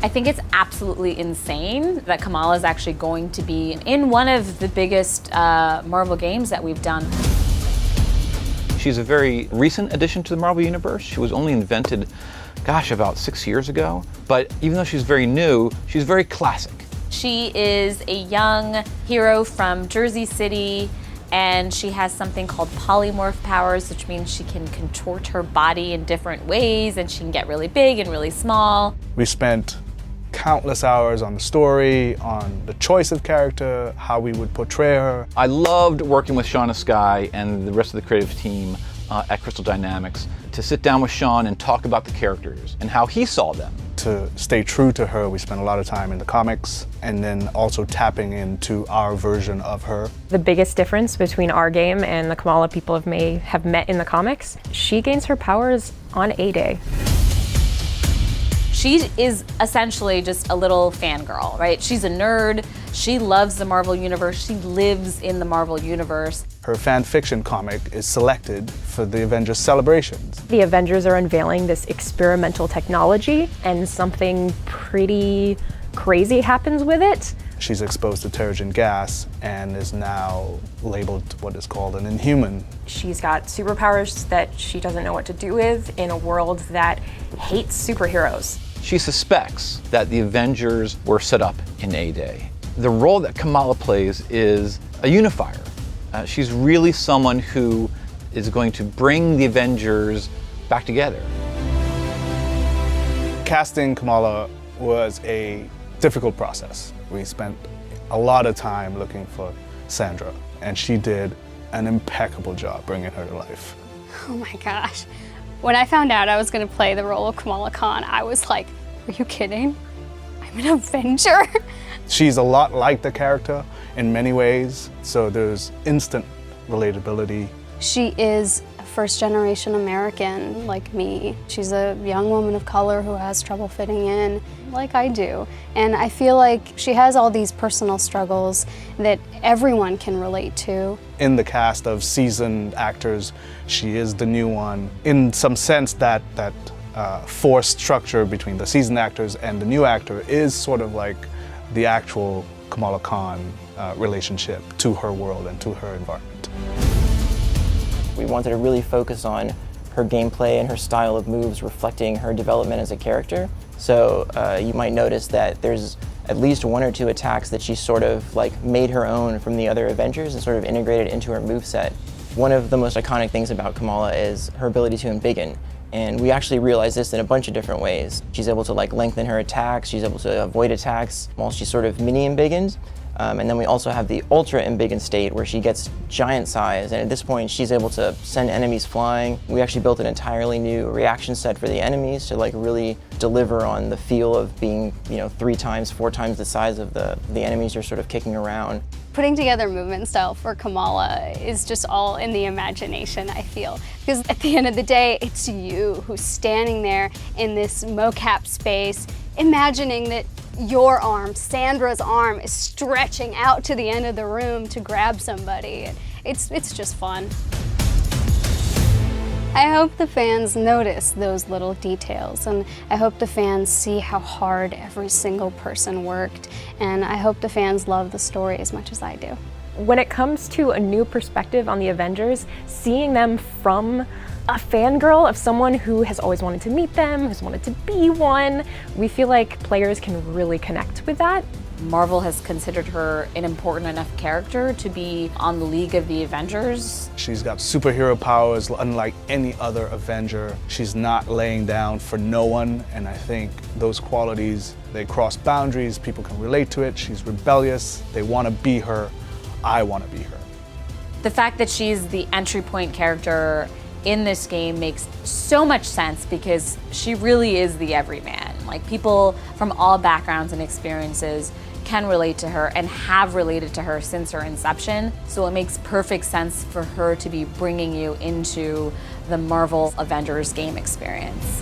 I think it's absolutely insane that Kamala is actually going to be in one of the biggest Marvel games that we've done. She's a very recent addition to the Marvel Universe. She was only invented, gosh, about 6 years ago. But even though she's very new, she's very classic. She is a young hero from Jersey City, and she has something called polymorph powers, which means she can contort her body in different ways, and she can get really big and really small. We spent countless hours on the story, on the choice of character, how we would portray her. I loved working with Shauna Skye and the rest of the creative team at Crystal Dynamics to sit down with Sean and talk about the characters and how he saw them. To stay true to her, we spent a lot of time in the comics and then also tapping into our version of her. The biggest difference between our game and the Kamala people have met in the comics, she gains her powers on A-Day. She is essentially just a little fangirl, right? She's a nerd. She loves the Marvel Universe. She lives in the Marvel Universe. Her fan fiction comic is selected for the Avengers celebrations. The Avengers are unveiling this experimental technology, and something pretty crazy happens with it. She's exposed to terrigen gas and is now labeled what is called an Inhuman. She's got superpowers that she doesn't know what to do with in a world that hates superheroes. She suspects that the Avengers were set up in A-Day. The role that Kamala plays is a unifier. She's really someone who is going to bring the Avengers back together. Casting Kamala was a difficult process. We spent a lot of time looking for Sandra, and she did an impeccable job bringing her to life. Oh my gosh. When I found out I was going to play the role of Kamala Khan, I was like, are you kidding? I'm an Avenger? She's a lot like the character in many ways, so there's instant relatability. She is a first-generation American like me. She's a young woman of color who has trouble fitting in, like I do. And I feel like she has all these personal struggles that everyone can relate to. In the cast of seasoned actors, she is the new one. In some sense, that forced structure between the seasoned actors and the new actor is sort of like the actual Kamala Khan relationship to her world and to her environment. We wanted to really focus on her gameplay and her style of moves reflecting her development as a character. So you might notice that there's at least one or two attacks that she sort of like made her own from the other Avengers and sort of integrated into her moveset. One of the most iconic things about Kamala is her ability to embiggen. And we actually realize this in a bunch of different ways. She's able to like lengthen her attacks, she's able to avoid attacks while she's sort of mini embiggened. And then we also have the ultra embiggen state where she gets giant size, and at this point she's able to send enemies flying. We actually built an entirely new reaction set for the enemies to like really deliver on the feel of being, 3 times, 4 times the size of the enemies you're sort of kicking around. Putting together movement style for Kamala is just all in the imagination, I feel. Because at the end of the day, it's you who's standing there in this mocap space, imagining that your arm, Sandra's arm, is stretching out to the end of the room to grab somebody. It's just fun. I hope the fans notice those little details, and I hope the fans see how hard every single person worked, and I hope the fans love the story as much as I do. When it comes to a new perspective on the Avengers, seeing them from a fangirl of someone who has always wanted to meet them, who's wanted to be one, we feel like players can really connect with that. Marvel has considered her an important enough character to be on the League of the Avengers. She's got superhero powers unlike any other Avenger. She's not laying down for no one, and I think those qualities, they cross boundaries, people can relate to it. She's rebellious, they want to be her, I want to be her. The fact that she's the entry point character in this game makes so much sense because she really is the everyman. Like, people from all backgrounds and experiences can relate to her and have related to her since her inception. So it makes perfect sense for her to be bringing you into the Marvel Avengers game experience.